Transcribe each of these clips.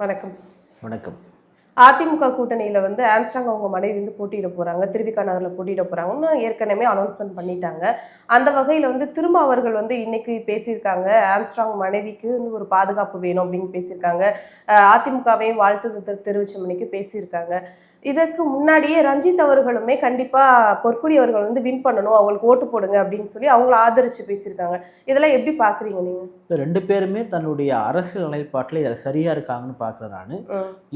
வணக்கம் சார். வணக்கம். அதிமுக கூட்டணியில் ஆம்ஸ்ட்ராங் அவங்க மனைவி போட்டியிட போகிறாங்க, திருவிக நகரில் போட்டியிட போகிறாங்கன்னு ஏற்கனவே அனௌன்ஸ்மெண்ட் பண்ணிட்டாங்க. அந்த வகையில் திரும்ப அவர்கள் இன்னைக்கு பேசியிருக்காங்க. ஆம்ஸ்ட்ராங் மனைவிக்கு ஒரு பாதுகாப்பு வேணும் அப்படின்னு பேசியிருக்காங்க. அதிமுகவையும் வாழ்த்து தெரிவித்த மணிக்கு பேசியிருக்காங்க. இதற்கு முன்னாடியே ரஞ்சித் அவர்களுமே கண்டிப்பாக பொற்குடி அவர்கள் வின் பண்ணணும், அவங்களுக்கு ஓட்டு போடுங்க அப்படின்னு சொல்லி அவங்கள ஆதரித்து பேசியிருக்காங்க. இதெல்லாம் எப்படி பார்க்குறீங்க நீங்கள்? ரெண்டு பேருமே தன்னுடைய அரசியல் நிலைப்பாட்டில் இதில் சரியாக இருக்காங்கன்னு பார்க்குறேன் நான்.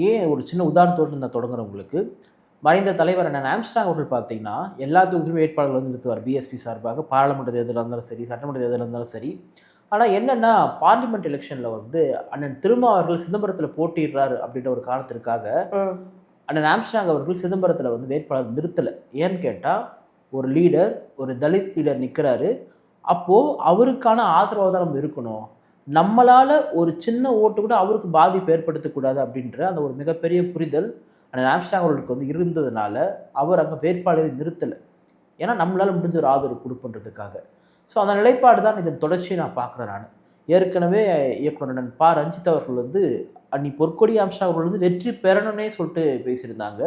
ஏன் ஒரு சின்ன உதாரணத்தோடு நான் தொடங்குறவங்களுக்கு, மறைந்த தலைவர் அண்ணன் ஆம்ஸ்ட்ராங் அவர்கள் பார்த்தீங்கன்னா எல்லா தொகுதியிலும் வேட்பாளர்கள் நிறுத்துவார். பிஎஸ்பி சார்பாக பாராளுமன்ற தேர்தலாக இருந்தாலும் சரி, சட்டமன்ற தேர்தலாக இருந்தாலும் சரி. ஆனால் என்னென்னா பார்லிமெண்ட் எலெக்ஷனில் அண்ணன் திருமாவர்கள் சிதம்பரத்தில் போட்டிடுறாரு அப்படின்ற ஒரு காரணத்திற்காக அண்ணன் ஆம்ஸ்ட்ராங் அவர்கள் சிதம்பரத்தில் வேட்பாளர் நிறுத்தலை. ஏன்னு கேட்டால் ஒரு லீடர், ஒரு தலித் லீடர் நிற்கிறாரு, அப்போது அவருக்கான ஆதரவாக தான் நம்ம இருக்கணும், நம்மளால் ஒரு சின்ன ஓட்டு கூட அவருக்கு பாதிப்பு ஏற்படுத்தக்கூடாது அப்படின்ற அந்த ஒரு மிகப்பெரிய புரிதல் அண்ணன் ஆம்ஸ்ட்ராங் அவர்களுக்கு இருந்ததுனால அவர் அங்கே வேட்பாளரை நிறுத்தலை. ஏன்னா நம்மளால் முடிஞ்ச ஒரு ஆதரவு கொடுப்புன்றதுக்காக. ஸோ அந்த நிலைப்பாடு தான் இதன் தொடர்ச்சியை நான் பார்க்குறேன். நான் ஏற்கனவே இயக்குனர் பா ரஞ்சித் அவர்கள் அன்னி பொற்கொடி ஆம்ஸ்ட்ராங் அவர்கள் வெற்றி பெறணும்னே சொல்லிட்டு பேசியிருந்தாங்க.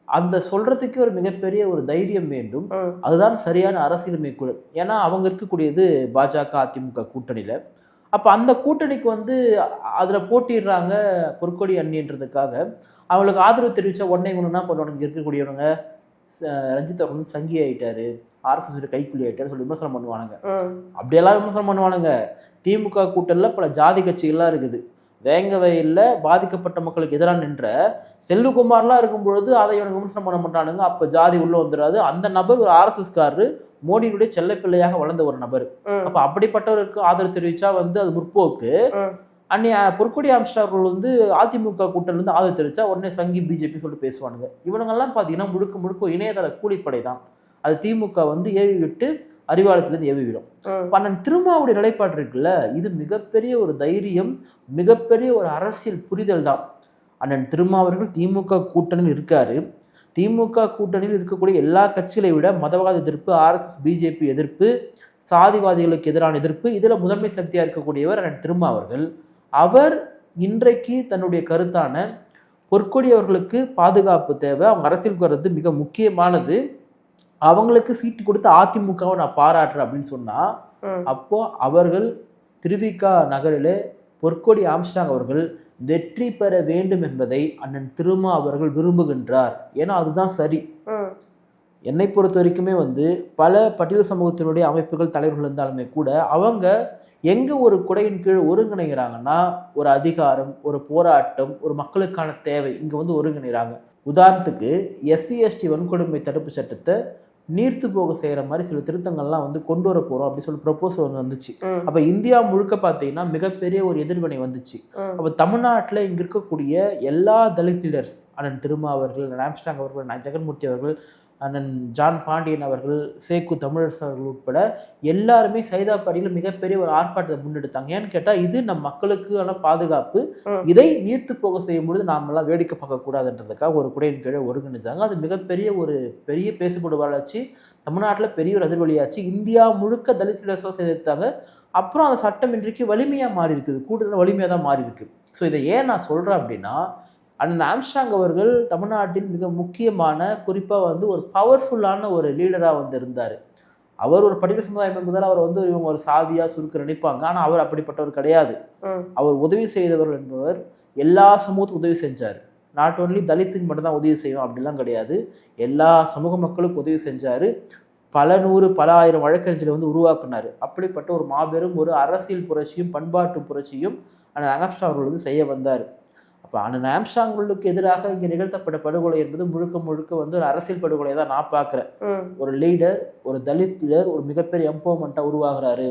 அந்த சொல்கிறதுக்கு ஒரு மிகப்பெரிய ஒரு தைரியம் வேண்டும். அதுதான் சரியான அரசியல் மேற்கொள். ஏன்னா அவங்க இருக்கக்கூடியது பாஜக அதிமுக கூட்டணியில். அப்போ அந்த கூட்டணிக்கு அதில் போட்டிடுறாங்க பொற்கொடி அண்ணின்றதுக்காக. அவங்களுக்கு ஆதரவு தெரிவித்தா உடனே இவனுன்னா பண்ணுவாங்க, இங்கே இருக்கக்கூடியவனுங்க ரஞ்சித் அவர்கள் சங்கி ஆகிட்டாரு, ஆர்எஸ்எஸ் கைக்குள்ளி ஆகிட்டாரு சொல்லி விமர்சனம் பண்ணுவானுங்க. அப்படியெல்லாம் விமர்சனம் பண்ணுவானுங்க. திமுக கூட்டணியில் பல ஜாதி கட்சிகள்லாம் இருக்குது. வேங்க வயலில் பாதிக்கப்பட்ட மக்களுக்கு எதிராக நின்ற செல்லுகுமார்லாம் இருக்கும் பொழுது அதை இவனுக்கு விமர்சனம் பண்ண மாட்டானுங்க. அப்போ ஜாதி உள்ள வந்துடாது. அந்த நபர் ஒரு ஆர்எஸ்எஸ்காரரு, மோடியினுடைய செல்லப்பிள்ளையாக வளர்ந்த ஒரு நபர். அப்போ அப்படிப்பட்டவருக்கு ஆதரவு தெரிவிச்சா அது முற்போக்கு. அன்னி பொற்கொடி ஆம்ஸ்ட்ராங் அவர்கள் அதிமுக கூட்டணிலேருந்து ஆதரவு தெரிவிச்சா உடனே சங்கி பிஜேபி சொல்லிட்டு பேசுவானுங்க. இவனுங்கெல்லாம் பார்த்தீங்கன்னா முழுக்க முழுக்க இணையதள கூலிப்படை தான். அது திமுக ஏவி விட்டு அறிவாலயத்திலிருந்து ஏவிவிடும். அண்ணன் திருமாவுடைய நிலைப்பாடு இருக்குல்ல, இது மிகப்பெரிய ஒரு தைரியம், மிகப்பெரிய ஒரு அரசியல் புரிதல் தான். அண்ணன் திருமாவர்கள் திமுக கூட்டணியில் இருக்காரு. திமுக கூட்டணியில் இருக்கக்கூடிய எல்லா கட்சிகளை விட மதவாத எதிர்ப்பு, ஆர்எஸ்எஸ் பிஜேபி எதிர்ப்பு, சாதிவாதிகளுக்கு எதிரான எதிர்ப்பு, இதில் முதன்மை சக்தியாக இருக்கக்கூடியவர் அண்ணன் திருமாவர்கள். அவர் இன்றைக்கு தன்னுடைய கருத்தான பொற்கொடி அவர்களுக்கு பாதுகாப்பு தேவை, அவங்க அரசியலுக்கு வர்றது மிக முக்கியமானது, அவங்களுக்கு சீட்டு கொடுத்து அதிமுகவை நான் பாராட்டுறேன் அப்படின்னு சொன்னா, அப்போ அவர்கள் திருவிக நகரிலே பொற்கொடி ஆம்ஸ்ட்ராங் அவர்கள் வெற்றி பெற வேண்டும் என்பதை அண்ணன் திருமா அவர்கள் விரும்புகின்றார். ஏன்னா அதுதான் சரி. என்னை பொறுத்த வரைக்குமே பல பட்டியல் சமூகத்தினுடைய அமைப்புகள் தலைவர்கள் இருந்தாலுமே கூட அவங்க எங்க ஒரு குடையின் கீழ் ஒருங்கிணைகிறாங்கன்னா ஒரு அதிகாரம், ஒரு போராட்டம், ஒரு மக்களுக்கான தேவை இங்க ஒருங்கிணைகிறாங்க. உதாரணத்துக்கு எஸ்சி எஸ்டி வன்கொடுமை தடுப்பு சட்டத்தை நீர்த்து போக செய்கிற மாதிரி சில திருத்தங்கள்லாம் கொண்டு வர போகிறோம் அப்படின்னு சொல்லி ப்ரொபோசல் வந்துச்சு. அப்போ இந்தியா முழுக்க பார்த்தீங்கன்னா மிகப்பெரிய ஒரு எதிர்வினை வந்துச்சு. அப்போ தமிழ்நாட்டில் இங்கே இருக்கக்கூடிய எல்லா தலித் லீடர்ஸ், அண்ணன் திருமாவர்கள், ஆம்ஸ்ட்ராங் அவர்கள், ஜெகன்மூர்த்தி அவர்கள், அண்ணன் ஜான் பாண்டியன் அவர்கள், சேக்கு தமிழரசு அவர்கள் உட்பட எல்லாருமே சைதாப்படியில் மிகப்பெரிய ஒரு ஆர்ப்பாட்டத்தை முன்னெடுத்தாங்க. ஏன்னு கேட்டால் இது நம் மக்களுக்கான பாதுகாப்பு, இதை நீர்த்து போக செய்யும் பொழுது நாமெல்லாம் வேடிக்கை பார்க்கக்கூடாதுன்றதுக்காக ஒரு குடையின் கீழே ஒருங்கிணைச்சாங்க. அது மிகப்பெரிய ஒரு பெரிய பேசுபடு வளர்ச்சி, தமிழ்நாட்டில் பெரிய ஒரு அதிர்வலியாச்சு. இந்தியா முழுக்க தலித் லீடர்ஸ்லாம் சேர்த்தாங்க. அப்புறம் அந்த சட்டம் இன்றைக்கு வலிமையாக மாறி இருக்குது, கூடுதல் வலிமையாக தான் மாறி இருக்கு. ஸோ இதை ஏன் நான் சொல்கிறேன் அப்படின்னா, அண்ணன் ஆம்ஸ்ட்ராங் அவர்கள் தமிழ்நாட்டில் மிக முக்கியமான, குறிப்பாக ஒரு பவர்ஃபுல்லான ஒரு லீடராக இருந்தார். அவர் ஒரு படிப்பு சமுதாயம் என்பதால் அவர் இவங்க ஒரு சாதியாக சுருக்க நினைப்பாங்க. ஆனால் அவர் அப்படிப்பட்டவர் கிடையாது. அவர் உதவி செய்தவர்கள் என்பவர் எல்லா சமூகத்துக்கும் உதவி செஞ்சார். நாட் ஓன்லி தலித்துக்கு மட்டும்தான் உதவி செய்வோம் அப்படிலாம் கிடையாது, எல்லா சமூக மக்களுக்கும் உதவி செஞ்சார். பல நூறு பல ஆயிரம் வழக்கறிஞர்களை உருவாக்குனார். அப்படிப்பட்ட ஒரு மாபெரும் ஒரு அரசியல் புரட்சியும் பண்பாட்டு புரட்சியும் அண்ணன் ஆம்ஸ்ட்ராங் அவர்கள் செய்ய வந்தார். அப்போ அண்ணன் ஆம்ஸ்ட்ராங்களுக்கு எதிராக இங்கே நிகழ்த்தப்பட்ட படுகொலை என்பது முழுக்க முழுக்க ஒரு அரசியல் படுகொலையை தான் நான் பார்க்குறேன். ஒரு லீடர், ஒரு தலித் லீடர் ஒரு மிகப்பெரிய எம்பவர்மெண்ட்டாக உருவாகிறாரு.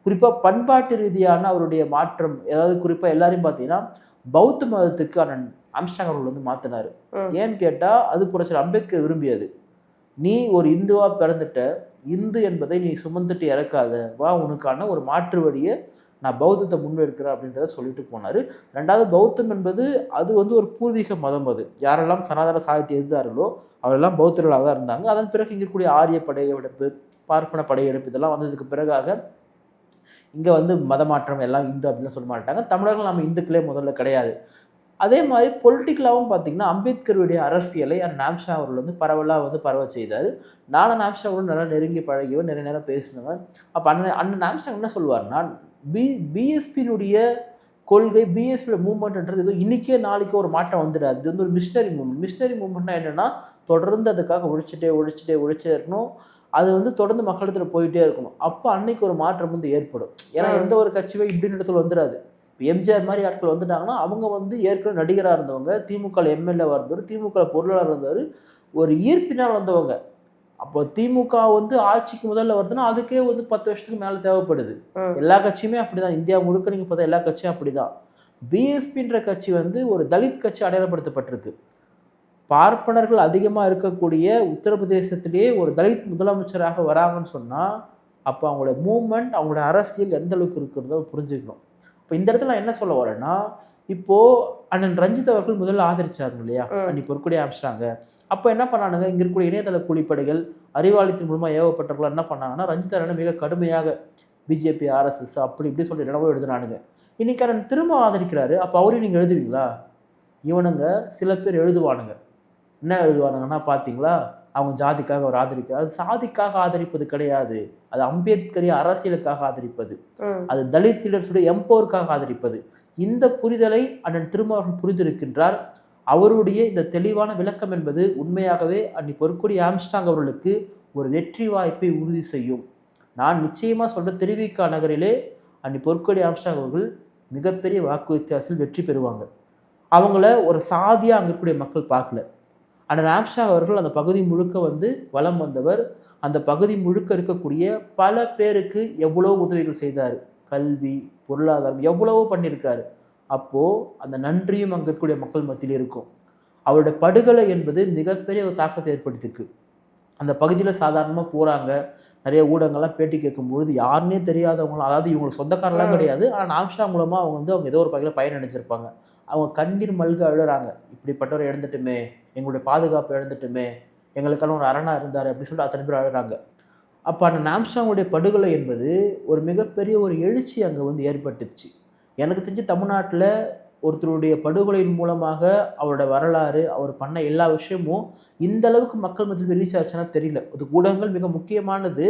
குறிப்பாக பண்பாட்டு ரீதியான அவருடைய மாற்றம், ஏதாவது குறிப்பாக எல்லாரையும் பார்த்தீங்கன்னா பௌத்த மதத்துக்கு அண்ணன் ஆம்ஸ்ட்ராங் அவர்கள் மாற்றினார். ஏன்னு கேட்டால் அது புரட்சி அம்பேத்கர் விரும்பியது. நீ ஒரு இந்துவாக பிறந்துட்ட, இந்து என்பதை நீ சுமந்துட்டு இறக்காத, வா உனக்கான ஒரு மாற்று வழியை நான் பௌத்தத்தை முன்னெடுக்கிறேன் அப்படின்றத சொல்லிட்டு போனார். ரெண்டாவது, பௌத்தம் என்பது அது ஒரு பூர்வீக மதம். அது யாரெல்லாம் சனாதன சாகித்யம் எழுதார்களோ அவரெல்லாம் பௌத்தர்களாக தான் இருந்தாங்க. அதன் பிறகு இங்கே இருக்கக்கூடிய ஆரிய படையெடுப்பு, பார்ப்பன படையெடுப்பு இதெல்லாம் வந்ததுக்கு பிறகாக இங்கே மதமாற்றம் எல்லாம் இந்து அப்படின்னு சொல்ல மாட்டாங்க. தமிழர்கள் நம்ம இந்துக்களே முதல்ல கிடையாது. அதே மாதிரி பொலிட்டிக்கலாகவும் பார்த்தீங்கன்னா அம்பேத்கருடைய அரசியலை அண்ணன் ஆம்ஸ்ட்ராங் அவர்கள் வந்து பரவலாக வந்து பரவ செய்தார். நானும் ஆம்ஸ்ட்ராங் அவர்களும் நல்லா நெருங்கி பழகியவன், நிறைய நேரம் பேசினவன். அப்போ அண்ணன் ஆம்ஸ்ட்ராங் என்ன சொல்லுவார்னா, பிஎஸ்பியினுடைய கொள்கை, பிஎஸ்பியோட மூவ்மெண்ட்ன்றது ஏதோ இன்னைக்கே நாளைக்கு ஒரு மாற்றம் வந்துடாது. இது வந்து ஒரு மிஷினரி மூவ்மெண்ட். மிஷினரி மூவ்மெண்ட்னா என்னென்னா, தொடர்ந்து அதுக்காக உழைச்சிட்டே இருக்கணும். அது வந்து தொடர்ந்து மக்களிடத்தில் போயிட்டே இருக்கணும். அப்போ அன்னைக்கு ஒரு மாற்றம் வந்து ஏற்படும். ஏன்னா எந்த ஒரு கட்சியுமே இப்படின்னு இடத்துல வந்துடாது. இப்போ எம்ஜிஆர் மாதிரி ஆட்கள் வந்துட்டாங்கன்னா, அவங்க வந்து ஏற்கனவே நடிகராக இருந்தவங்க, திமுக எம்எல்ஏவாக இருந்தவர், திமுக பொருளாளர் இருந்தவர், ஒரு ஈர்ப்பினால் வந்தவங்க. அப்போ திமுக வந்து ஆட்சிக்கு முதல்ல வருதுன்னா அதுக்கே வந்து 10 வருஷத்துக்கு மேலே தேவைப்படுது. எல்லா கட்சியுமே அப்படிதான். இந்தியா முழுக்க நீங்கள் பார்த்தா எல்லா கட்சியும் அப்படிதான். பிஎஸ்பின்ற கட்சி வந்து ஒரு தலித் கட்சி அடையாளப்படுத்தப்பட்டிருக்கு. பார்ப்பனர்கள் அதிகமாக இருக்கக்கூடிய உத்தரப்பிரதேசத்திலேயே ஒரு தலித் முதலமைச்சராக வராங்கன்னு சொன்னால், அப்போ அவங்களோட மூவ்மெண்ட், அவங்களோட அரசியல் எந்த அளவுக்கு இருக்கிறதோ புரிஞ்சுக்கணும். இப்போ இந்த இடத்துல நான் என்ன சொல்ல வரேன்னா, இப்போது அண்ணன் ரஞ்சித் அவர்கள் முதல்ல ஆதரிச்சாங்க இல்லையா, அன்னைக்கு பொற்கொடி ஆரம்பிச்சிட்டாங்க. அப்போ என்ன பண்ணானுங்க, இங்கே இருக்கக்கூடிய இணையதள கூலிப்படைகள், அறிவாளித்தின் மூலமாக ஏவப்பட்டவர்கள் என்ன பண்ணாங்கன்னா, ரஞ்சித் அண்ணனை மிக கடுமையாக பிஜேபி, ஆர்எஸ்எஸ் அப்படி இப்படி சொல்லி இடவோ எழுதுனானுங்க. இன்னைக்கு அண்ணன் திரும்ப ஆதரிக்கிறாரு. அப்போ அவரையும் நீங்கள் எழுதுவீங்களா? இவனுங்க சில பேர் எழுதுவானுங்க. என்ன எழுதுவானுங்கன்னா, பார்த்தீங்களா அவங்க ஜாதிக்காக அவர் ஆதரிக்கிறார். அது சாதிக்காக ஆதரிப்பது கிடையாது. அது அம்பேத்கரிய அரசியலுக்காக ஆதரிப்பது. அது தலித் லீடர்ஸுடைய எம்பவருக்காக ஆதரிப்பது. இந்த புரிதலை அண்ணன் திருமாவர்கள் புரிந்திருக்கின்றார். அவருடைய இந்த தெளிவான விளக்கம் என்பது உண்மையாகவே அன்னி பொற்கொடி ஆம்ஸ்ட்ராங் அவர்களுக்கு ஒரு வெற்றி வாய்ப்பை உறுதி செய்யும். நான் நிச்சயமாக சொல்ற திருவிக நகரிலே அன்னி பொற்கொடி ஆம்ஸ்ட்ராங் அவர்கள் மிகப்பெரிய வாக்கு வித்தியாசத்தில் வெற்றி பெறுவாங்க. அவங்கள ஒரு சாதியாக அங்கே இருக்கக்கூடிய மக்கள் பார்க்கல. அண்ணன் ஆம்ஸ்ட்ராங் அவர்கள் அந்த பகுதி முழுக்க வந்து வலம் வந்தவர். அந்த பகுதி முழுக்க இருக்கக்கூடிய பல பேருக்கு எவ்வளோ உதவிகள் செய்தார். கல்வி, பொருளாதாரம் எவ்வளவோ பண்ணியிருக்காரு. அப்போது அந்த நன்றியும் அங்கே இருக்கக்கூடிய மக்கள் மத்தியில் இருக்கும். அவருடைய படுகொலை என்பது மிகப்பெரிய ஒரு தாக்கத்தை ஏற்படுத்தியிருக்கு. அந்த பகுதியில் சாதாரணமாக போகிறாங்க, நிறைய ஊடகங்கள்லாம் பேட்டி கேட்கும்பொழுது யாருன்னே தெரியாதவங்களாம், அதாவது இவங்களுக்கு சொந்தக்காரெல்லாம் கிடையாது, ஆனால் ஆம்ஸ்ட்ராங் மூலமாக அவங்க ஏதோ ஒரு பகுதியில் பயனடைஞ்சிருப்பாங்க. அவங்க கண்ணீர் மல்க அழுறாங்க. இப்படிப்பட்டவரை இழந்துட்டுமே, எங்களுடைய பாதுகாப்பு இழந்துட்டுமே, எங்களுக்கான ஒரு அரணா இருந்தார் அப்படின்னு சொல்லிட்டு அத்தனை பேர் அழுறாங்க. அப்போ அந்த ஆம்ஸ்ட்ராங்குடைய படுகொலை என்பது ஒரு மிகப்பெரிய ஒரு எழுச்சி அங்கே வந்து ஏற்பட்டுச்சு. எனக்கு தெரிஞ்சு தமிழ்நாட்டில் ஒருத்தருடைய படுகொலையின் மூலமாக அவரோட வரலாறு, அவர் பண்ண எல்லா விஷயமும் இந்த அளவுக்கு மக்கள் மத்தியில் ரீச் ஆச்சுன்னா தெரியல. அது ஊடகங்கள் மிக முக்கியமானது.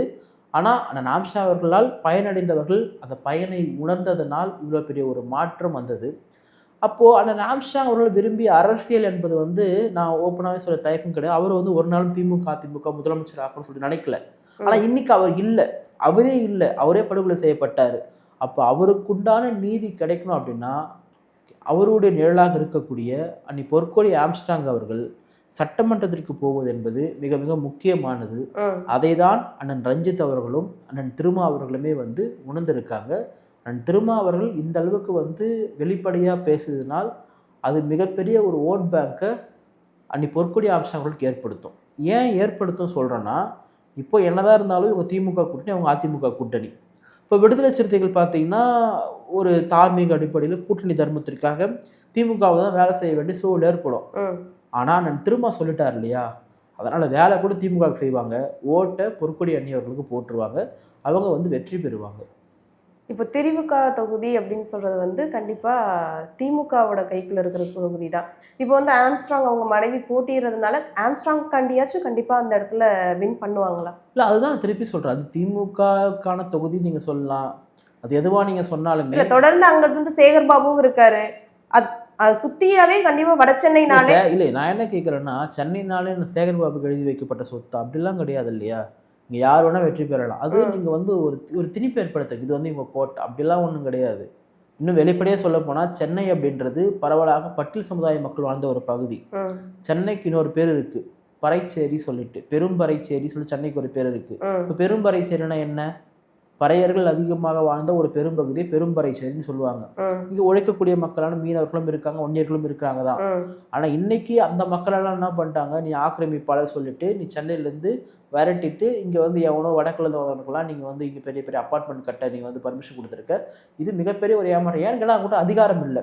ஆனால் அந்த ஆம்ஸ்ட்ராங் அவர்களால் பயனடைந்தவர்கள் அந்த பயனை உணர்ந்ததனால் இவ்வளோ பெரிய ஒரு மாற்றம் வந்தது. அப்போது அந்த ஆம்ஸ்ட்ராங் அவர்கள் விரும்பிய அரசியல் என்பது வந்து நான் ஓப்பனாகவே சொல்ல தயக்கம் கிடையாது. அவர் வந்து ஒரு நாளும் திமுக அதிமுக முதலமைச்சர் ஆகணும்னு சொல்லி நினைக்கல. ஆனால் இன்னைக்கு அவர் இல்லை, அவரே படுகொலை செய்யப்பட்டார். அப்போ அவருக்குண்டான நீதி கிடைக்கணும் அப்படின்னா அவருடைய நிழலாக இருக்கக்கூடிய அன்னி பொற்கொடி ஆம்ஸ்ட்ராங் அவர்கள் சட்டமன்றத்திற்கு போவது என்பது மிக மிக முக்கியமானது. அதை தான் அண்ணன் ரஞ்சித் அவர்களும் அண்ணன் திருமா அவர்களுமே வந்து உணர்ந்திருக்காங்க. அண்ணன் திருமா அவர்கள் இந்த அளவுக்கு வந்து வெளிப்படையாக பேசுவதனால் அது மிகப்பெரிய ஒரு ஓட் பேங்கை அன்னி பொற்கொடி ஆம்ஸ்ட்ராங் அவர்களுக்கு ஏற்படுத்தும். ஏன் ஏற்படுத்தும் சொல்கிறேன்னா, இப்போ என்னதான் இருந்தாலும் இவங்க திமுக கூட்டணி, அவங்க அதிமுக கூட்டணி. இப்போ விடுதலை சிறுத்தைகள் பார்த்தீங்கன்னா ஒரு தார்மீக அடிப்படையில் கூட்டணி தர்மத்திற்காக திமுகவை தான் வேலை செய்ய வேண்டிய சூழல் ஏற்படும். ஆனால் நான் திரும்ப சொல்லிட்டார் இல்லையா, அதனால் வேலை கூட திமுக செய்வாங்க, ஓட்டை பொற்கொடி அணியவர்களுக்கு போட்டுருவாங்க, அவங்க வந்து வெற்றி பெறுவாங்க. இப்போ திமுக தொகுதி அப்படின்னு சொல்றது வந்து கண்டிப்பாக திமுகவோட கைக்குள்ள இருக்கிற தொகுதி தான். இப்போ வந்து ஆம்ஸ்ட்ராங் அவங்க மனைவி போட்டிடுறதுனால ஆம்ஸ்ட்ராங் கண்டியாச்சும் கண்டிப்பாக அந்த இடத்துல வின் பண்ணுவாங்களா? இல்லை, அதுதான் திருப்பி சொல்கிறேன். அது திமுகக்கான தொகுதி நீங்கள் சொல்லலாம், அது எதுவாக நீங்கள் சொன்னாலுமே. இல்லை, தொடர்ந்து அங்கிட்டு வந்து சேகர் பாபுவும் இருக்காரு. அது சுத்தியாவே கண்டிப்பாக வட சென்னைனாலே. இல்லை, நான் என்ன கேட்குறேன்னா, சென்னைனாலே சேகர் பாபுக்கு எழுதி வைக்கப்பட்ட சொத்து அப்படிலாம் கிடையாது இல்லையா. இங்கே யார் வேணால் வெற்றி பெறலாம். அது நீங்கள் வந்து ஒரு திணிப்பு ஏற்படுத்துறது, இது வந்து இவங்க கோட்டை அப்படிலாம் ஒன்றும் கிடையாது. இன்னும் வெளிப்படையாக சொல்ல போனால் சென்னை அப்படின்றது பரவலாக பட்டியல் சமுதாய மக்கள் வாழ்ந்த ஒரு பகுதி. சென்னைக்கு இன்னொரு பேர் இருக்குது, பறைச்சேரி சொல்லிட்டு, பெரும்பறைச்சேரி சொல்லி சென்னைக்கு ஒரு பேர் இருக்குது. இப்போ பெரும்பறைச்சேரினா என்ன, பறையர்கள் அதிகமாக வாழ்ந்த ஒரு பெரும்பகுதியை பெரும்பறைச்சேரின்னு சொல்லுவாங்க. இங்கே உழைக்கக்கூடிய மக்களான மீனவர்களும் இருக்காங்க, ஒன்னியர்களும் இருக்கிறாங்க தான். ஆனால் இன்னைக்கு அந்த மக்களெல்லாம் என்ன பண்ணிட்டாங்க, நீ ஆக்கிரமிப்பாளர் சொல்லிட்டு நீ சென்னையிலேருந்து விரட்டிட்டு இங்கே வந்து எவனோ வடக்குலேருந்து வரவங்களுக்குலாம் நீங்கள் வந்து இங்கே பெரிய பெரிய அப்பார்ட்மெண்ட் கட்ட நீங்கள் வந்து பர்மிஷன் கொடுத்துருக்க. இது மிகப்பெரிய ஒரு ஏமாற்றம். ஏன்னு கேட்டால் அவங்ககிட்ட அதிகாரம் இல்லை.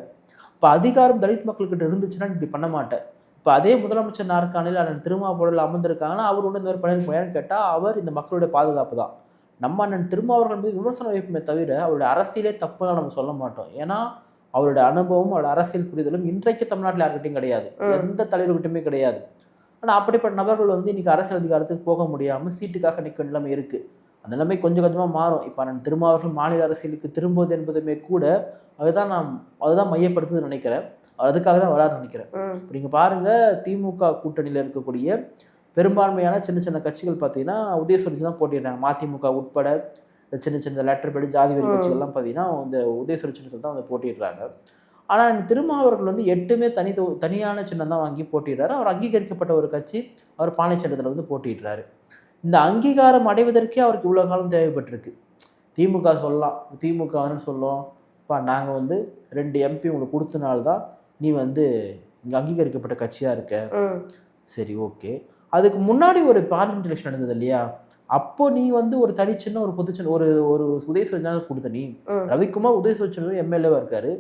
இப்போ அதிகாரம் தலித் மக்கள்கிட்ட இருந்துச்சுன்னா இப்படி பண்ண மாட்டேன். இப்போ அதே முதலமைச்சர் நாற்காலியில் அண்ணன் திருமாவளவன் அமர்ந்திருக்காங்கன்னா அவர் ஒன்று இந்த மாதிரி பண்ணியிருப்பான்னு கேட்டால் அவர் இந்த மக்களுடைய பாதுகாப்பு தான். நம்ம அண்ணன் திருமாவளவன் மீது விமர்சனம் வைப்போமே தவிர அவருடைய அரசியலே தப்புலாம் நம்ம சொல்ல மாட்டோம். ஏன்னா அவரோட அனுபவம் அவரோட அரசியல் புரிதலும் இன்றைக்கு தமிழ்நாட்டில் யார்கிட்டையும் கிடையாது, எந்த தலைவர்கிட்டையுமே கிடையாது. ஆனால் அப்படிப்பட்ட நபர்கள் வந்து இன்னைக்கு அரசியல் அதிகாரத்துக்கு போக முடியாமல் சீட்டுக்காக நிற்க நிலைமை இருக்கு. அந்த நிலைமை கொஞ்சம் கொஞ்சமாக மாறும். இப்போ நான் திருமாவர்கள் மாநில அரசியலுக்கு திரும்புவது என்பதுமே கூட அதுதான் மையப்படுத்துதுன்னு நினைக்கிறேன். அதுக்காக தான் வரான்னு நினைக்கிறேன். இப்போ நீங்கள் பாருங்க, திமுக கூட்டணியில் இருக்கக்கூடிய பெரும்பான்மையான சின்ன சின்ன கட்சிகள் பார்த்தீங்கன்னா உதயசூரியன் தான் போட்டிடுறாங்க. மதிமுக உட்பட சின்ன சின்ன லெட்டர் படி ஜாதி வெறி கட்சிகள்லாம் பார்த்தீங்கன்னா இந்த உதயசூரிய சின்னத்தில் தான் வந்து போட்டிடுறாங்க. ஆனால் திருமாவர்கள் வந்து 8மே தனியான சின்னம் தான் வாங்கி போட்டிடுறாரு. அவர் அங்கீகரிக்கப்பட்ட ஒரு கட்சி, அவர் பானை சின்னத்தில் வந்து போட்டிடுறாரு. இந்த அங்கீகாரம் அடைவதற்கே அவருக்கு இவ்வளோ காலம் தேவைப்பட்டிருக்கு. திமுக சொல்லலாம், திமுகன்னு சொல்லும், இப்போ நாங்கள் வந்து 2 MP உங்களுக்கு கொடுத்தனால்தான் நீ வந்து இங்கே அங்கீகரிக்கப்பட்ட கட்சியாக இருக்க. சரி, ஓகே. அதுக்கு முன்னாடி ஒரு பார்லிமெண்ட் எலெக்ஷன் நடந்தது இல்லையா, அப்போ நீ வந்து ஒரு தனிச்சின்ன ஒரு பொதுச்சின்ன ஒரு உதயசூரியன் கொடுத்த நீ ரவிக்குமார் உதயசூரியன் எம்எல்ஏவா இருக்காரு,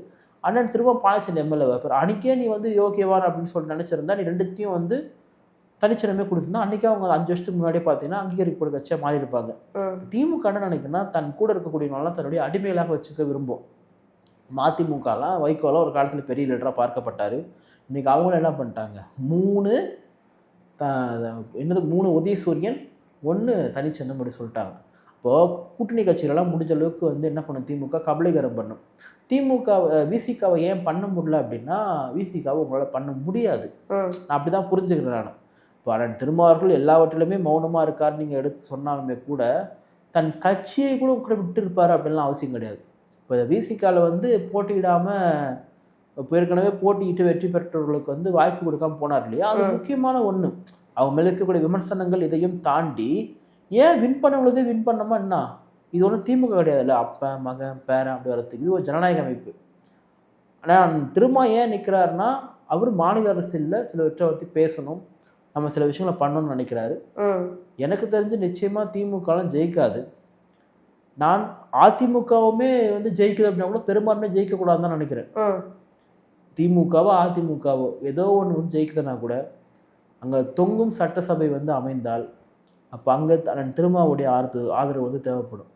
அண்ணன் திரும்ப பாலச்சந்திரன் எம்எல்ஏவா இருப்பார். அன்னைக்கே நீ வந்து யோகியவான் அப்படின்னு சொல்லிட்டு நினைச்சிருந்தா நீ 2த்தையும் வந்து தனிச்சின்னமே கொடுத்துருந்தா அன்னைக்கே அவங்க 5 வருஷத்துக்கு முன்னாடியே பார்த்தீங்கன்னா அங்கீகரிக்கப்பட்ட கட்சியாக மாறி இருப்பாங்க. திமுக என்ன நினைக்குன்னா தன் கூட இருக்கக்கூடியவங்களாம் தன்னுடைய அடிமைகளாக வச்சுக்க விரும்பும். மதிமுகலாம் வைகோலாம் ஒரு காலத்தில் பெரிய லீடராக பார்க்கப்பட்டார். இன்னைக்கு அவங்களும் என்ன பண்ணிட்டாங்க, 3 உதயசூரியன் 1 தனிச்சின்னம் அப்படி சொல்லிட்டாங்க. இப்போது கூட்டணி கட்சிகளெல்லாம் முடிஞ்ச அளவுக்கு வந்து என்ன பண்ணும், திமுக கபலீகரம் பண்ணும். திமுக விசிகாவை ஏன் பண்ண முடியல அப்படின்னா, விசிகாவை உங்களால் பண்ண முடியாது. நான் அப்படி தான் புரிஞ்சுக்கிறேன் நான். இப்போ அண்ணன் திருமாவர்கள் எல்லாவற்றிலுமே மௌனமாக இருக்கார் நீங்கள் எடுத்து சொன்னாலுமே கூட தன் கட்சியை கூட விட்டு இருப்பார் அப்படின்லாம் அவசியம் கிடையாது. இப்போ விசிகாவில் வந்து போட்டியிடாமல் இப்போ ஏற்கனவே போட்டியிட்டு வெற்றி பெற்றவர்களுக்கு வந்து வாய்ப்பு கொடுக்காம போனார் இல்லையா, அது முக்கியமான ஒன்று. அவங்க மேலே இருக்கக்கூடிய விமர்சனங்கள் இதையும் தாண்டி ஏன் வின் பண்ணவங்களதே வின் பண்ணோமா என்ன, இது ஒன்றும் திமுக கிடையாதுல்ல, அப்பன் மகன் பேரன் அப்படி வரதுக்கு இது ஒரு ஜனநாயக அமைப்பு. ஆனால் திரும்ப ஏன் நிற்கிறாருன்னா அவர் மாநில அரசியலில் சில பற்றி பேசணும், நம்ம சில விஷயங்களை பண்ணணும்னு நினைக்கிறாரு. எனக்கு தெரிஞ்சு நிச்சயமாக திமுகலாம் ஜெயிக்காது. நான் அதிமுகவுமே வந்து ஜெயிக்குது அப்படின்னா கூட பெரும்பான்மை ஜெயிக்கக்கூடாதுன்னு தான் நினைக்கிறேன். திமுகவோ அதிமுகவோ ஏதோ ஒன்று வந்து ஜெயிக்குதுன்னா கூட அங்கே தொங்கும் சட்டசபை வந்து அமைந்தால் அப்போ அங்கே திருமாவுடைய ஆதரவு வந்து தேவைப்படும்.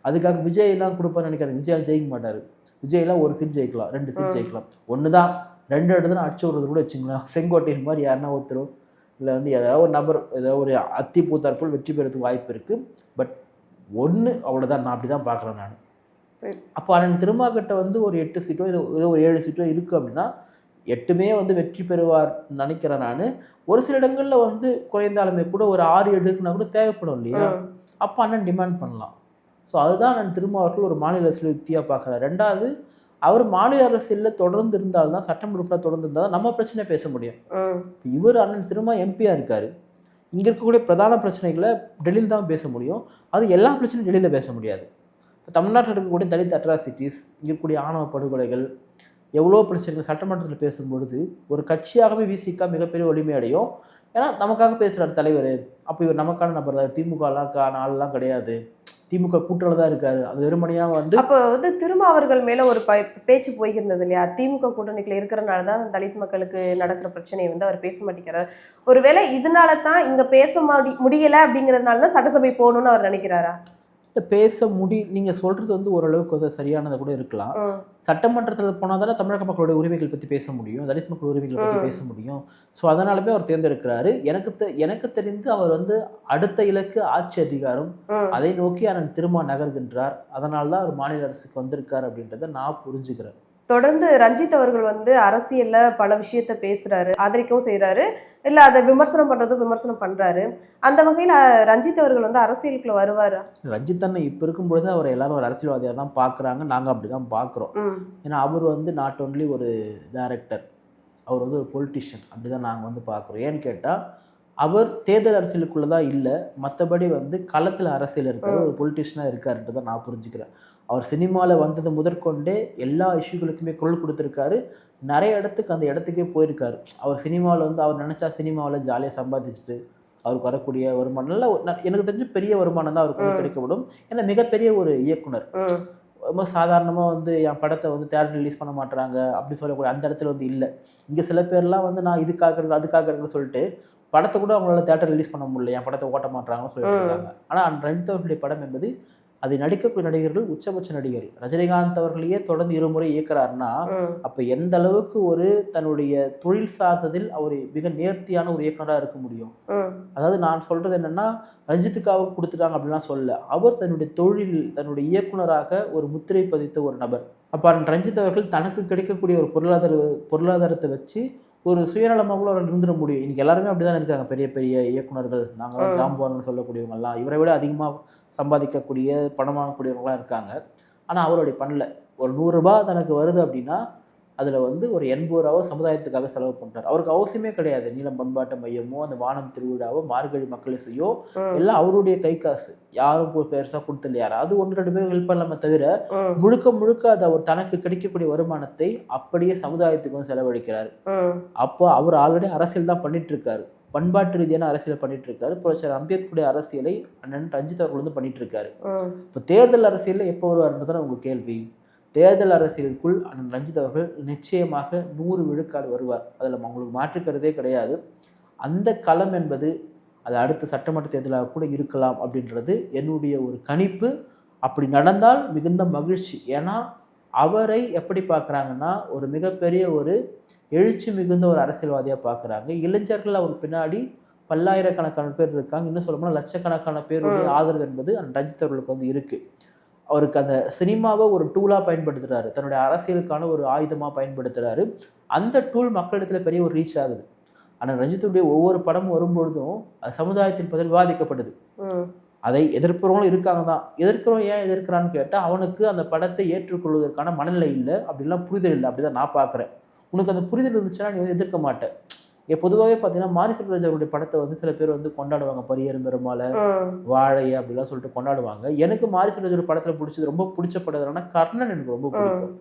அதுக்காக விஜயெல்லாம் கொடுப்பான்னு நினைக்காது. விஜய் ஜெயிக்க மாட்டார். விஜயெல்லாம் 1 சீட் ஜெயிக்கலாம், 2 சீட் ஜெயிக்கலாம், 1 தான் 2 இடத்துல அடிச்சு விடுறது கூட வச்சுங்களேன். செங்கோட்டையன் மாதிரி யாருன்னா ஒருத்தரும் இல்லை வந்து ஏதாவது ஒரு நபர் ஏதாவது ஒரு அத்தி பூத்தாற்போல் வெற்றி பெறதுக்கு வாய்ப்பு இருக்குது. பட் 1 அவ்வளோதான், நான் அப்படி தான் பார்க்குறேன் நான். அப்போ அண்ணன் திருமாக்கிட்ட வந்து ஒரு 8 சீட்டோ ஏதோ ஒரு 7 சீட்டோ இருக்குது அப்படின்னா 8மே வந்து வெற்றி பெறுவார் நினைக்கிறேன் நான். ஒரு சில இடங்களில் வந்து குறைந்தாலுமே கூட ஒரு 6-7 இருக்குன்னா கூட தேவைப்படும் இல்லையா, அப்போ அண்ணன் டிமாண்ட் பண்ணலாம். ஸோ அதுதான் அண்ணன் திருமாவர்கள் ஒரு மாநில அரசியல் யுக்தியாக பார்க்குறாரு. 2வது, அவர் மாநில அரசியலில் தொடர்ந்து இருந்தால்தான், சட்டம் உறுப்பினர் தொடர்ந்து இருந்தால் தான் நம்ம பிரச்சனை பேச முடியும். இவர் அண்ணன் திருமா எம்பியாக இருக்கார். இங்கே இருக்கக்கூடிய பிரதான பிரச்சனைகளை டெல்லியில் தான் பேச முடியும். அது எல்லா பிரச்சனையும் டெல்லியில் பேச முடியாது. தமிழ்நாட்டில் இருக்கக்கூடிய தலித் அட்ராசிட்டிஸ், இங்கே இருக்கக்கூடிய ஆணவ படுகொலைகள், எவ்வளோ பிரச்சனைகள் சட்டமன்றத்தில் பேசும்பொழுது ஒரு கட்சியாகவே விசிகா மிகப்பெரிய வலிமை அடையும். ஏன்னா நமக்காக பேசுகிறார் தலைவர். அப்போ இவர் நமக்கான நபர் தான், திமுகலாம் ஆள்லாம் கிடையாது, திமுக கூட்டணியில் தான் இருக்காரு. அது வெறுமனையாக வந்து அப்போ வந்து திருமாவர்கள் மேலே ஒரு பேச்சு போய்கிருந்தது இல்லையா, திமுக கூட்டணிக்குள்ள இருக்கிறனால தான் தலித் மக்களுக்கு நடக்கிற பிரச்சனையை வந்து அவர் பேச மாட்டேங்கிறார். ஒருவேளை இதனால தான் இங்கே பேச முடியலை அப்படிங்கிறதுனால தான் சட்டசபை போகணும்னு அவர் நினைக்கிறாரா? பேச நீங்கள் சொல்கிறது வந்து ஓரளவுக்கு வந்து சரியானதை கூட இருக்கலாம். சட்டமன்றத்தில் போனால் தானே தமிழக மக்களுடைய உரிமைகள் பற்றி பேச முடியும், தலித் மக்கள் உரிமைகள் பற்றி பேச முடியும். ஸோ அதனாலுமே அவர் தேர்ந்தெடுக்கிறாரு. எனக்கு தெரிந்து அவர் வந்து அடுத்த இலக்கு ஆட்சி அதிகாரம், அதை நோக்கி அண்ணன் திருமா நகர்கின்றார். அதனால தான் அவர் மாநில அரசுக்கு வந்திருக்கார் அப்படின்றத நான் புரிஞ்சுக்கிறேன். தொடர்ந்து ரஞ்சித் அவர்கள் வந்து அரசியல்ல பல விஷயத்த பேசுறாரு, ஆதரிக்கவும் செய்யறாரு, இல்ல அதை விமர்சனம் பண்றாரு. அந்த வகையில ரஞ்சித் அவர்கள் வந்து அரசியலுக்குள்ள வருவாரா? ரஞ்சித் அண்ணன் இப்ப இருக்கும்பொழுது அவர் எல்லாரும் ஒரு அரசியல்வாதியாக தான் பாக்குறாங்க, நாங்க அப்படிதான் பாக்குறோம். ஏன்னா அவர் வந்து நாட் ஒன்லி ஒரு டைரக்டர், அவர் வந்து ஒரு பொலிட்டிஷியன், அப்படிதான் நாங்க வந்து பாக்குறோம். ஏன்னு கேட்டா அவர் தேர்தல் அரசியலுக்குள்ள தான் இல்லை, மற்றபடி வந்து களத்தில் அரசியல் இருக்கிற ஒரு பொலிட்டிஷியனாக இருக்காருன்றதை நான் புரிஞ்சுக்கிறேன். அவர் சினிமாவில் வந்தது முதற்கொண்டே எல்லா இஷ்யூகளுக்குமே குரல் கொடுத்துருக்காரு. நிறைய இடத்துக்கு அந்த இடத்துக்கே போயிருக்காரு. அவர் சினிமாவில் வந்து அவர் நினச்சா சினிமாவில் ஜாலியாக சம்பாதிச்சுட்டு அவருக்கு வரக்கூடிய வருமானம் நல்ல எனக்கு தெரிஞ்சு பெரிய வருமானம் தான் அவருக்கு வந்து கிடைக்கப்படும். ஏன்னா மிகப்பெரிய ஒரு இயக்குனர். ரொம்ப சாதாரணமாக வந்து என் படத்தை வந்து தேட்டர் ரிலீஸ் பண்ண மாட்டுறாங்க அப்படி சொல்லக்கூடிய அந்த இடத்துல வந்து இல்லை. இங்கே சில பேர்லாம் வந்து நான் இதுக்காக அதுக்காக சொல்லிட்டு படத்தை கூட அவங்களால தேட்டர் ரிலீஸ் பண்ண முடியல, என் படத்தை ஓட்ட மாட்டாங்கன்னு சொல்லிட்டு இருக்காங்க. ஆனால் ரஞ்சித் அவர்களுடைய படம் என்பது அதை நடிக்கக்கூடிய நடிகர்கள் உச்சபட்ச நடிகர். ரஜினிகாந்த் அவர்களையே தொடர்ந்து இருமுறை இயக்குறாருன்னா அப்ப எந்த அளவுக்கு ஒரு தன்னுடைய தொழில் சார்ந்ததில் அவர் மிக நேர்த்தியான ஒரு இயக்குனராக இருக்க முடியும். அதாவது நான் சொல்றது என்னன்னா, ரஞ்சித்துக்காக கொடுத்துட்டாங்க அப்படின்லாம் சொல்ல, அவர் தன்னுடைய தொழில் தன்னுடைய இயக்குனராக ஒரு முத்திரை பதித்த ஒரு நபர். அப்ப ரஞ்சித் அவர்கள் தனக்கு கிடைக்கக்கூடிய ஒரு பொருளாதாரத்தை வச்சு ஒரு சுயநலமாகவும் அவர் இருந்துட முடியும். இன்னைக்கு எல்லாருமே அப்படிதான் இருக்காங்க. பெரிய பெரிய இயக்குனர்கள், நாங்கள் ஜாம்பவான்னு சொல்லக்கூடியவங்கலாம் இவரை விட அதிகமாக சம்பாதிக்கக்கூடிய பணம் வாங்கக்கூடியவங்களாம் இருக்காங்க. ஆனால் அவர் அப்படி பண்ணல. ஒரு 100 ரூபாய் தனக்கு வருது அப்படின்னா அதில் வந்து ஒரு 80 ரூபாவோ சமுதாயத்துக்காக செலவு பண்ணுறாரு. அவருக்கு அவசியமே கிடையாது நீலம் பண்பாட்டு மையமோ அந்த வானம் திருவிழாவோ மார்கழி மக்கள் இசையோ, எல்லாம் அவருடைய கை காசு. யாரும் பெருசாக கொடுத்தல, யாராவது 1-2 பேர் ஹெல்ப் பண்ணலாமே தவிர முழுக்க முழுக்க அதை அவர் தனக்கு கிடைக்கக்கூடிய வருமானத்தை அப்படியே சமுதாயத்துக்கு வந்து செலவழிக்கிறாரு. அப்போ அவர் ஆல்ரெடி அரசியல் தான் பண்ணிட்டு இருக்காரு, பண்பாட்டு ரீதியான அரசியலை பண்ணிட்டு இருக்காரு. புரட்சியாளர் அம்பேத்கருடைய அரசியலை அண்ணன் ரஞ்சித் அவர்கள் வந்து பண்ணிட்டு இருக்காரு. இப்போ தேர்தல் அரசியலில் எப்போ வருவார்ன்றதான் உங்க கேள்வி. தேர்தல் அரசியலுக்குள் அண்ணன் ரஞ்சித் அவர்கள் நிச்சயமாக 100 விழுக்காடு வருவார். அதில் உங்களுக்கு மாற்றுக்கிறதே கிடையாது. அந்த களம் என்பது அது அடுத்த சட்டமன்ற தேர்தலாக கூட இருக்கலாம் அப்படின்றது என்னுடைய ஒரு கணிப்பு. அப்படி நடந்தால் மிகுந்த மகிழ்ச்சி. ஏன்னா அவரை எப்படி பார்க்குறாங்கன்னா, ஒரு மிகப்பெரிய ஒரு எழுச்சி மிகுந்த ஒரு அரசியல்வாதியாக பார்க்குறாங்க. இளைஞர்கள் அவர் பின்னாடி பல்லாயிரக்கணக்கான பேர் இருக்காங்க. இன்னும் சொல்ல போனால் லட்சக்கணக்கான பேருடைய ஆதரவு என்பது அந்த ரஞ்சித் அவர்களுக்கு வந்து இருக்குது. அவருக்கு அந்த சினிமாவை ஒரு டூலாக பயன்படுத்துகிறாரு, தன்னுடைய அரசியலுக்கான ஒரு ஆயுதமாக பயன்படுத்துகிறாரு. அந்த டூல் மக்களிடத்தில் பெரிய ஒரு ரீச் ஆகுது. ஆனால் ரஞ்சித்துடைய ஒவ்வொரு படமும் வரும்பொழுதும் அது சமுதாயத்தின் பதில் விவாதிக்கப்படுது. அதை எதிர்ப்புறவங்களும் இருக்காங்க தான். எதிர்க்கிறவன் ஏன் எதிர்க்கிறான்னு கேட்டால் அவனுக்கு அந்த படத்தை ஏற்றுக்கொள்வதற்கான மனநிலை இல்லை, அப்படிலாம் புரிதல் இல்லை. அப்படிதான் நான் பார்க்குறேன். உனக்கு அந்த புரிதல் இருந்துச்சுன்னா நீ வந்து எதிர்க்க மாட்டேன். பொதுவாகவே பார்த்தீங்கன்னா மாரி செல்வராஜ் அவருடைய படத்தை வந்து சில பேர் வந்து கொண்டாடுவாங்க, பரியரும் பெருமாளை, வாழை அப்படிலாம் சொல்லிட்டு கொண்டாடுவாங்க. எனக்கு மாரி செல்வராஜோட படத்தில் பிடிச்சது, ரொம்ப பிடிச்ச படம்னா கர்ணன் எனக்கு ரொம்ப பிடிக்கும்.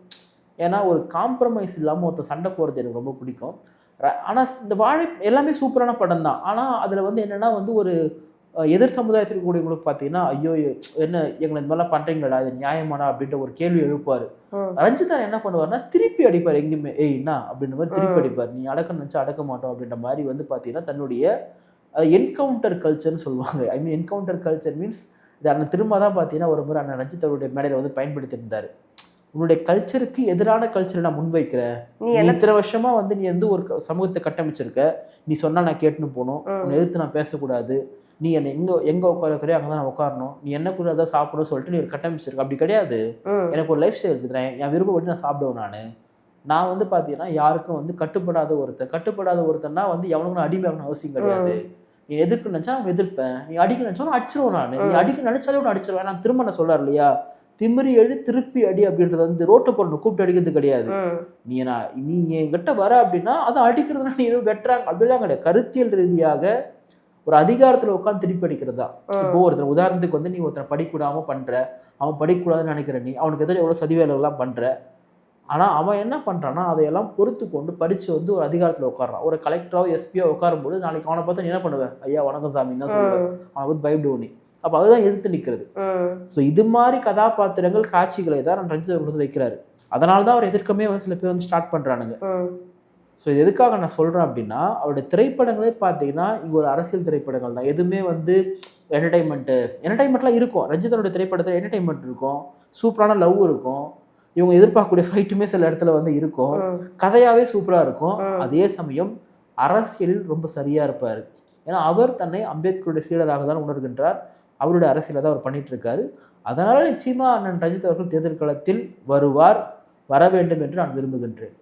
ஏன்னா ஒரு காம்ப்ரமைஸ் இல்லாமல் ஒருத்தர் சண்டை போகிறது எனக்கு ரொம்ப பிடிக்கும். ஆனால் இந்த வாழை எல்லாமே சூப்பரான படம் தான். ஆனால் அதில் வந்து என்னென்னா வந்து ஒரு எதிர் சமுதாயத்திற்கு கூடியவங்களுக்கு பார்த்தீங்கன்னா, ஐயோ என்ன எங்களை இந்த மாதிரிலாம் பண்ணுறீங்களா, இது நியாயமானா அப்படின்ற ஒரு கேள்வி எழுப்பார். ரஞ்சித் என்ன பண்ணுவார்னா திருப்பி அடிப்பார். எங்கேயுமே என்ன அப்படின்ற மாதிரி திருப்பி அடிப்பார். நீ அடக்க நினச்சா அடக்க மாட்டோம் அப்படின்ற மாதிரி வந்து பார்த்தீங்கன்னா தன்னுடைய என்கவுண்டர் கல்ச்சர்னு சொல்லுவாங்க. ஐ மீன் என்கவுண்டர் கல்ச்சர் மீன்ஸ் இது அண்ணன் திரும்ப தான் பார்த்தீங்கன்னா ஒரு முறை அண்ணன் ரஞ்சித் அவருடைய மேடையில் வந்து பயன்படுத்தியிருந்தார். உன்னுடைய கல்ச்சருக்கு எதிரான கல்ச்சரை நான் முன்வைக்கிறேன். நீ இத்தனை வருஷமா வந்து நீ வந்து ஒரு சமூகத்தை கட்டமைச்சிருக்க, நீ சொன்னா நான் கேட்டுன்னு போகணும், உன்னை எதிர்த்து நான் பேசக்கூடாது, நீ என்னை எங்கே உட்கார வைக்கிறியோ அங்கே தான் நான் உட்காரணும், நீ என்ன கூட தான் சாப்பிடணும் சொல்லிட்டு நீ ஒரு கட்டமைச்சிருக்க. அப்படி கிடையாது. எனக்கு ஒரு லைஃப் ஸ்டைல் இருக்குது, என் விருப்பப்பட்டு நான் சாப்பிடுவேன். நான் வந்து பார்த்தீங்கன்னா யாருக்கும் வந்து கட்டுப்படாத ஒருத்தன்னா வந்து எவனுக்கு நான் அடிமையாகணும் அவசியம் கிடையாது. நீ எதிர்க்க நினச்சா நான் எதிர்ப்பேன், நீ அடிக்க நினச்சா நான் அடிச்சிருவேன். நீ அடிக்க நினைச்சாலே ஒன்று அடிச்சிருவேன். நான் திரும்ப நான் சொல்றாரு இல்லையா, திமிரி எழு திருப்பி அடி அப்படின்றது வந்து ரோட்டை போடணும் கூப்பிட்டு அடிக்கிறது கிடையாது. நீ என்கிட்ட வர அப்படின்னா அதை அடிக்கிறதுனா நீ எதுவும் வெட்டுறாங்க அப்படிலாம் கிடையாது. கருத்தியல் ரீதியாக ஒரு அதிகாரத்தில் உட்காந்து திருப்பி அடிக்கிறது தான். இப்போ ஒருத்தர் உதாரணத்துக்கு வந்து நீ ஒருத்தனை படிக்கூடாம பண்ற, அவன் படிக்கக்கூடாதுன்னு நினைக்கிற, நீ அவனுக்கு எதிராக எவ்வளோ சதி வேலைகள்லாம் பண்ற. ஆனால் அவன் என்ன பண்ணுறான்னா அதையெல்லாம் பொறுத்து கொண்டு படித்து வந்து ஒரு அதிகாரத்தில் உட்காரான். ஒரு கலெக்டராக எஸ்பியோ உட்காரும்போது நாளைக்கு அவனை பார்த்து நீ என்ன பண்ணுவேன், ஐயா வணக்கம் சாமின்னு தான் சொல்லுவேன். அவனை வந்து பயப்படுவோம் நீ. அப்போ அதுதான் எதிர்த்து நிற்கிறது. ஸோ இது மாதிரி கதாபாத்திரங்கள் காட்சிகளை தான் நான் ரஞ்சித் அவர்கள் வந்து வைக்கிறாரு. அதனால தான் அவர் எதிர்க்கமே வந்து சில பேர் வந்து ஸ்டார்ட் பண்ணுறானுங்க. ஸோ இது எதுக்காக நான் சொல்கிறேன் அப்படின்னா, அவருடைய திரைப்படங்களே பார்த்தீங்கன்னா இங்கே ஒரு அரசியல் திரைப்படங்கள் தான். எதுவுமே வந்து என்டர்டைன்மெண்ட்லாம் இருக்கும். ரஞ்சித்தனுடைய திரைப்படத்தில் என்டர்டைன்மெண்ட் இருக்கும், சூப்பரான லவ் இருக்கும், இவங்க எதிர்பார்க்கக்கூடிய ஃபைட்டுமே சில இடத்துல வந்து இருக்கும், கதையாகவே சூப்பராக இருக்கும். அதே சமயம் அரசியலில் ரொம்ப சரியாக இருப்பார். ஏன்னா அவர் தன்னை அம்பேத்கருடைய சீடராக தான் உணர்கின்றார். அவருடைய அரசியலை தான் அவர் பண்ணிட்டு இருக்காரு. அதனால நிச்சயமா அண்ணன் ரஞ்சித் அவர்கள் தேர்தல் களத்தில் வர வேண்டும் என்று நான் விரும்புகின்றேன்.